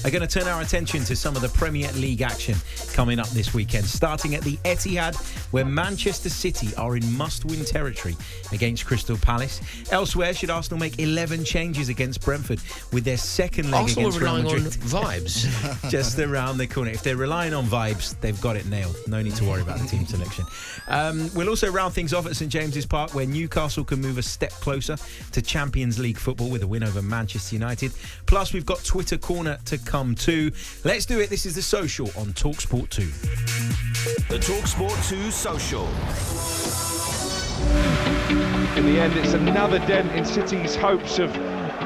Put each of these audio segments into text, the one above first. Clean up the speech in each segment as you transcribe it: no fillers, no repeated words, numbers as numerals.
are going to turn our attention to some of the Premier League action coming up this weekend, starting at the Etihad, where Manchester City are in must-win territory against Crystal Palace. Elsewhere, should Arsenal make 11 changes against Brentford with their second leg Arsenal against are Real relying Madrid? on vibes. Just around the corner. If they're relying on vibes, they've got it nailed. No need to worry about the team selection. We'll also round things off at St James's Park, where Newcastle can move a step closer to Champions League football with a win over Manchester United. Plus, we've got Twitter Corner to come too. Let's do it. This is The Social on talkSPORT 2. The talkSPORT 2 Social. In the end, it's another dent in City's hopes of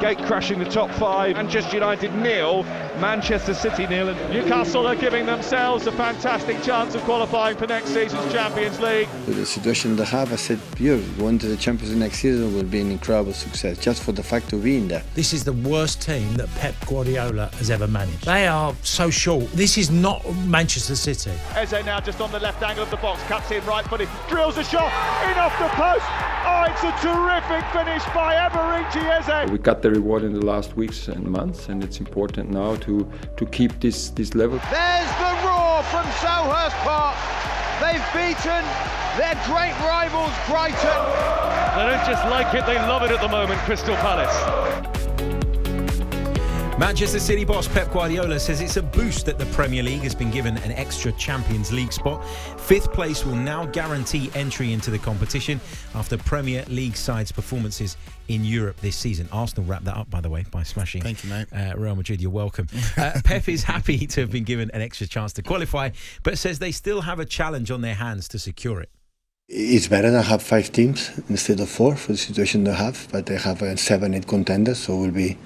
gate-crashing the top five. Manchester United nil, Manchester City nil. And Newcastle are giving themselves a fantastic chance of qualifying for next season's Champions League. With the situation they have, I said, going to the Champions League next season will be an incredible success, just for the fact of being there. This is the worst team that Pep Guardiola has ever managed. They are so short. This is not Manchester City. Eze now just on the left angle of the box, cuts in right footed, drills a shot, in off the post. Oh, it's a terrific finish by Eberici Eze. We got the reward in the last weeks and months, and it's important now to keep this level. There's the roar from Selhurst Park. They've beaten their great rivals, Brighton. They don't just like it, they love it at the moment, Crystal Palace. Manchester City boss Pep Guardiola says it's a boost that the Premier League has been given an extra Champions League spot. Fifth place will now guarantee entry into the competition after Premier League sides' performances in Europe this season. Arsenal wrapped that up, by the way, by smashing Thank you, mate. Real Madrid. You're welcome. Pep is happy to have been given an extra chance to qualify, but says they still have a challenge on their hands to secure it. It's better to have 5 teams instead of 4 for the situation they have, but they have 7, 8 contenders, so it will be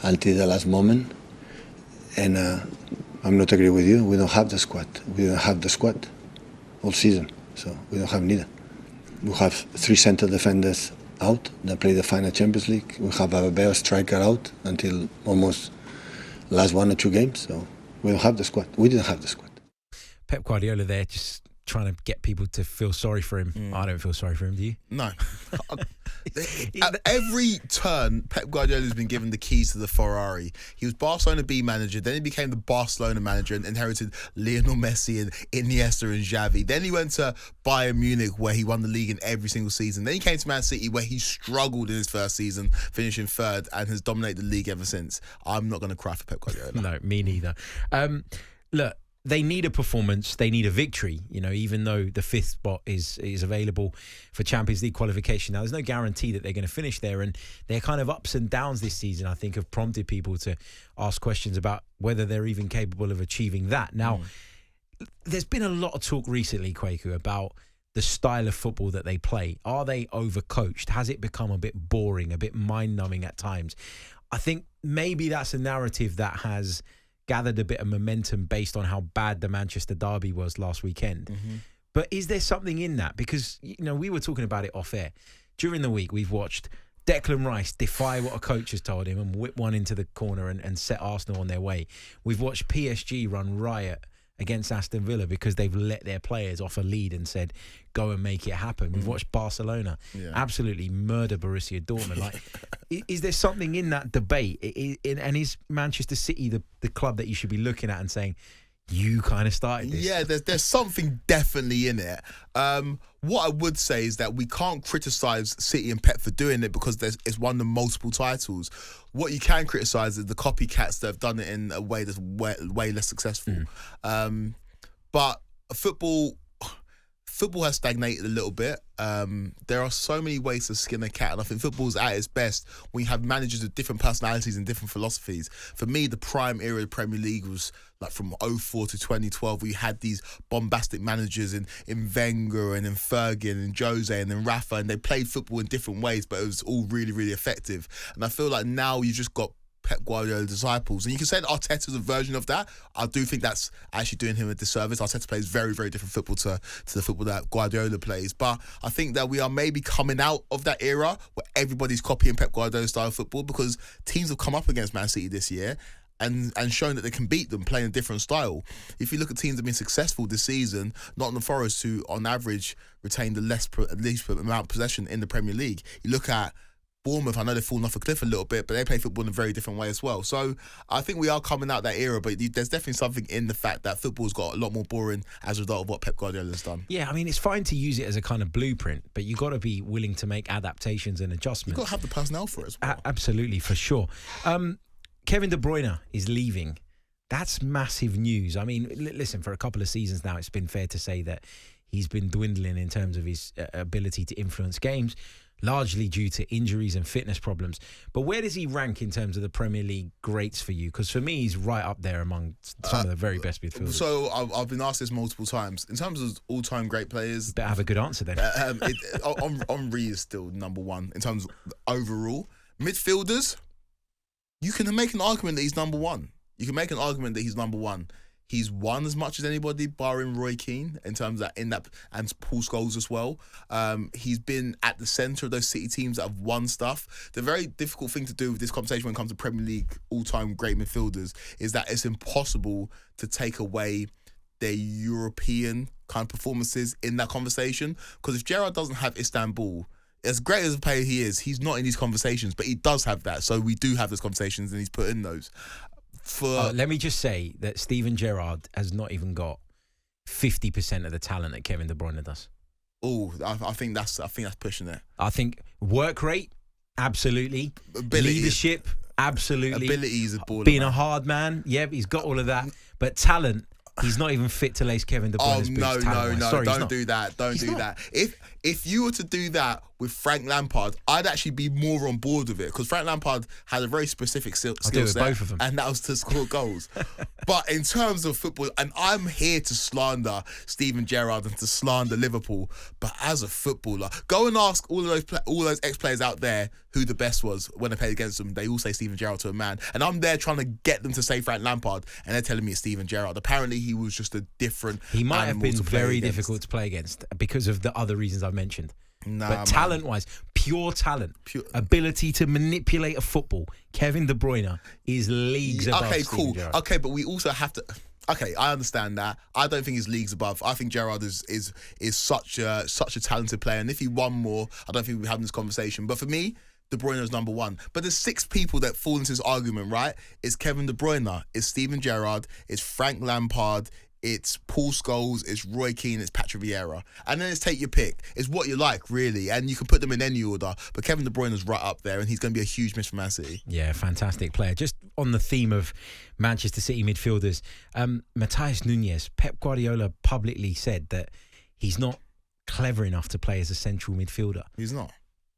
until the last moment. And I'm not agree with you. We don't have the squad. We don't have the squad all season, so we don't have neither. We have 3 central defenders out that play the final Champions League. We have a better striker out until almost last 1 or 2 games, so we don't have the squad. We didn't have the squad. Pep Guardiola there just trying to get people to feel sorry for him. I don't feel sorry for him, do you? No. At every turn, Pep Guardiola has been given the keys to the Ferrari. He was Barcelona B manager, then he became the Barcelona manager and inherited Lionel Messi and Iniesta and Xavi. Then he went to Bayern Munich, where he won the league in every single season. Then he came to Man City, where he struggled in his first season, finishing 3rd, and has dominated the league ever since. I'm not going to cry for Pep Guardiola. No, me neither. Look, they need a performance. They need a victory. You know, even though the 5th spot is available for Champions League qualification. Now, there's no guarantee that they're going to finish there. And their kind of ups and downs this season, I think, have prompted people to ask questions about whether they're even capable of achieving that. Now, there's been a lot of talk recently, Kwaku, about the style of football that they play. Are they overcoached? Has it become a bit boring, a bit mind-numbing at times? I think maybe that's a narrative that has gathered a bit of momentum based on how bad the Manchester derby was last weekend. But is there something in that? Because, you know, we were talking about it off air. During the week, we've watched Declan Rice defy what a coach has told him and whip one into the corner and set Arsenal on their way. We've watched PSG run riot against Aston Villa because they've let their players off a lead and said, go and make it happen. We've watched Barcelona absolutely murder Borussia Dortmund. Like, is there something in that debate? And is Manchester City the club that you should be looking at and saying, you kind of started this? Yeah, there's something definitely in it. What I would say is that we can't criticise City and Pep for doing it because it's won them multiple titles. What you can criticise is the copycats that have done it in a way that's way less successful. But football has stagnated a little bit. There are so many ways to skin a cat, and I think football's at its best when you have managers with different personalities and different philosophies. For me, the prime era of the Premier League was like from 2004 to 2012, where you had these bombastic managers in Wenger and in Fergie and in Jose and in Rafa, and they played football in different ways, but it was all really, really effective. And I feel like now you've just got Pep Guardiola disciples, and you can say that Arteta's a version of that. I do think that's actually doing him a disservice. Arteta plays very, very different football to the football that Guardiola plays, but I think that we are maybe coming out of that era where everybody's copying Pep Guardiola's style of football, because teams have come up against Man City this year and shown that they can beat them playing a different style. If you look at teams that have been successful this season, Nottingham Forest, who on average retain the least amount of possession in the Premier League, you look at Bournemouth, I know they've fallen off a cliff a little bit, but they play football in a very different way as well. So I think we are coming out that era, but there's definitely something in the fact that football's got a lot more boring as a result of what Pep Guardiola's done. Yeah, I mean, it's fine to use it as a kind of blueprint, but you got to be willing to make adaptations and adjustments. You've got to have the personnel for it as well. Absolutely, for sure. Kevin De Bruyne is leaving. That's massive news. I mean, listen, for a couple of seasons now, it's been fair to say that he's been dwindling in terms of his ability to influence games, largely due to injuries and fitness problems. But where does he rank in terms of the Premier League greats for you? Because for me, he's right up there among some of the very best midfielders. So I've been asked this multiple times. In terms of all-time great players... Better have a good answer then. Henry is still number one in terms of overall. Midfielders, you can make an argument that he's number one. He's won as much as anybody, barring Roy Keane, in terms of that, and Paul Scholes as well. He's been at the centre of those City teams that have won stuff. The very difficult thing to do with this conversation when it comes to Premier League all-time great midfielders is that it's impossible to take away their European kind of performances in that conversation. Because if Gerrard doesn't have Istanbul, as great as a player he is, he's not in these conversations, but he does have that. So we do have those conversations, and he's put in those. Let me just say that Steven Gerrard has not even got 50% of the talent that Kevin De Bruyne does. Oh, I think that's pushing it. I think work rate, absolutely. Leadership, absolutely. Ability is a baller. Being a hard man, yeah, he's got all of that. But talent, he's not even fit to lace Kevin De Bruyne's boots. No. Sorry, don't do that. Don't do that. If you were to do that with Frank Lampard, I'd actually be more on board with it, because Frank Lampard had a very specific skill set, both of them, and that was to score goals. But in terms of football, and I'm here to slander Steven Gerrard and to slander Liverpool, but as a footballer, go and ask all those ex-players out there who the best was when they played against them. They all say Steven Gerrard to a man, and I'm there trying to get them to say Frank Lampard, and they're telling me it's Steven Gerrard. Apparently, he was just a different. He might have been very difficult to play against because of the other reasons I've mentioned. But talent-wise, pure talent, ability to manipulate a football, Kevin De Bruyne is leagues above. Okay, cool. Gerrard. Okay, but we also have to. Okay, I understand that. I don't think he's leagues above. I think Gerrard is such a talented player, and if he won more, I don't think we'd be having this conversation. But for me, De Bruyne is number one. But there's 6 people that fall into this argument, right? It's Kevin De Bruyne, it's Steven Gerrard, it's Frank Lampard, it's Paul Scholes, it's Roy Keane, it's Patrick Vieira. And then it's take your pick. It's what you like, really. And you can put them in any order. But Kevin De Bruyne is right up there, and he's going to be a huge miss for Man City. Yeah, fantastic player. Just on the theme of Manchester City midfielders, Matheus Nunes, Pep Guardiola publicly said that he's not clever enough to play as a central midfielder. He's not.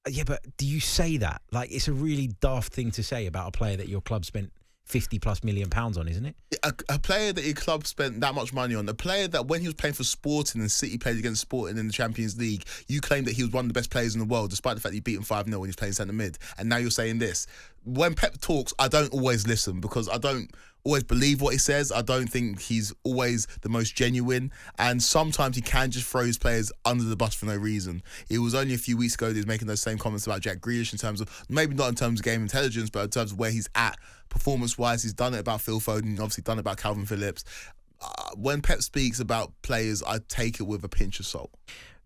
Yeah, but do you say that? Like, it's a really daft thing to say about a player that your club spent £50+ million on, isn't it? A player that your club spent that much money on, a player that when he was playing for Sporting and City played against Sporting in the Champions League, you claimed that he was one of the best players in the world, despite the fact that you beat him 5-0 when he was playing centre mid. And now you're saying this. When Pep talks, I don't always listen, because I don't always believe what he says. I don't think he's always the most genuine, and sometimes he can just throw his players under the bus for no reason. It was only a few weeks ago that he was making those same comments about Jack Grealish in terms of, maybe not in terms of game intelligence, but in terms of where he's at performance-wise. He's done it about Phil Foden, obviously done it about Calvin Phillips. When Pep speaks about players, I take it with a pinch of salt.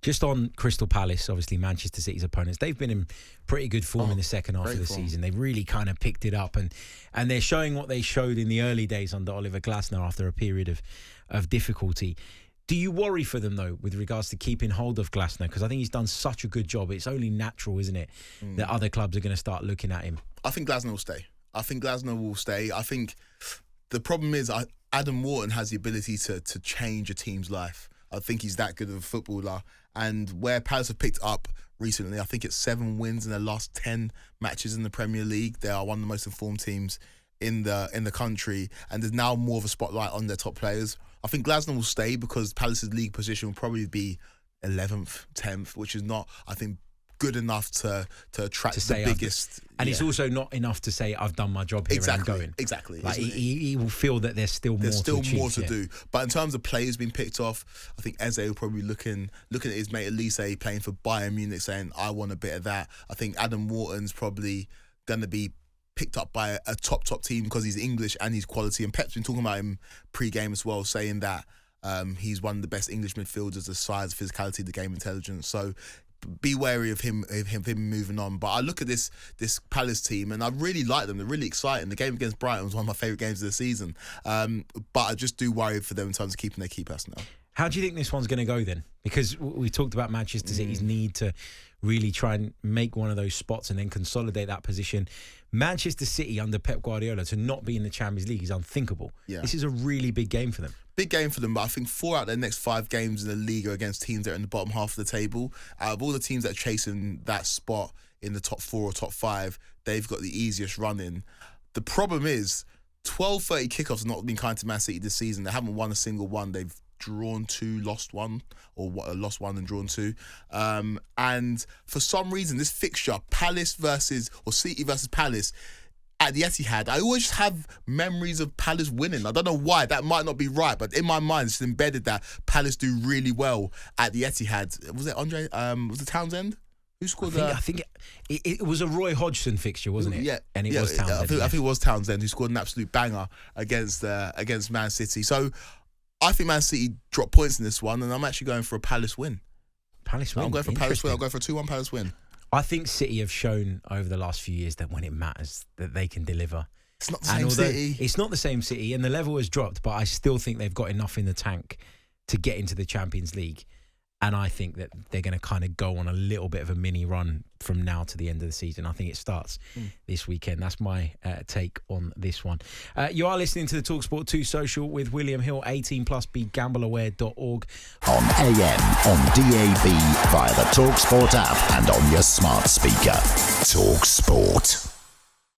Just on Crystal Palace, obviously Manchester City's opponents, they've been in pretty good form in the second half of the season. They've really kind of picked it up, and they're showing what they showed in the early days under Oliver Glasner after a period of difficulty. Do you worry for them, though, with regards to keeping hold of Glasner? Because I think he's done such a good job. It's only natural, isn't it, that other clubs are going to start looking at him? I think Glasner will stay. I think the problem is Adam Wharton has the ability to change a team's life. I think he's that good of a footballer. And where Palace have picked up recently, I think it's 7 wins in their last 10 matches in the Premier League. They are one of the most informed teams in the country, and there's now more of a spotlight on their top players. I think Glasner will stay because Palace's league position will probably be 11th, 10th, which is not, I think, good enough to attract the biggest. And it's also not enough to say, I've done my job here and I'm going. Exactly. Like, he will feel that there's still more to do. But in terms of players being picked off, I think Eze will probably looking at his mate Elise playing for Bayern Munich, saying, I want a bit of that. I think Adam Wharton's probably going to be picked up by a top team because he's English and he's quality. And Pep's been talking about him pre-game as well, saying that he's one of the best English midfielders, the size, physicality, the game intelligence. So be wary of him moving on. But I look at this Palace team and I really like them. They're really exciting. The game against Brighton was one of my favourite games of the season. But I just do worry for them in terms of keeping their key personnel. How do you think this one's going to go then? Because we talked about Manchester City's need to really try and make one of those spots and then consolidate that position. Manchester City under Pep Guardiola to not be in the Champions League is unthinkable. Yeah. This is a really big game for them. Big game for them, but I think 4 out of their next 5 games in the league are against teams that are in the bottom half of the table. Out of all the teams that are chasing that spot in the top 4 or top 5, they've got the easiest run in. The problem is 12:30 kickoffs have not been kind to Man City this season. They haven't won a single one. They've drawn 2, lost 1, or lost 1 and drawn 2. And for some reason, this fixture, City versus Palace, at the Etihad, I always have memories of Palace winning. I don't know why. That might not be right, but in my mind, it's embedded that Palace do really well at the Etihad. Was it Andre? Was it Townsend? Who scored that? I think it was a Roy Hodgson fixture, wasn't it? Yeah. And it was Townsend. I think it was Townsend who scored an absolute banger against Man City. So I think Man City dropped points in this one, and I'm actually going for a Palace win. Palace win? I'm going for a Palace win. I'll go for a 2-1 Palace win. I think City have shown over the last few years that when it matters, that they can deliver. It's not the same City. It's not the same City, and the level has dropped, but I still think they've got enough in the tank to get into the Champions League. And I think that they're going to kind of go on a little bit of a mini run from now to the end of the season. I think it starts this weekend. That's my take on this one. You are listening to the talkSPORT 2 Social with William Hill, 18+, begambleaware.org. On AM, on DAB, via the talkSPORT app and on your smart speaker. talkSPORT.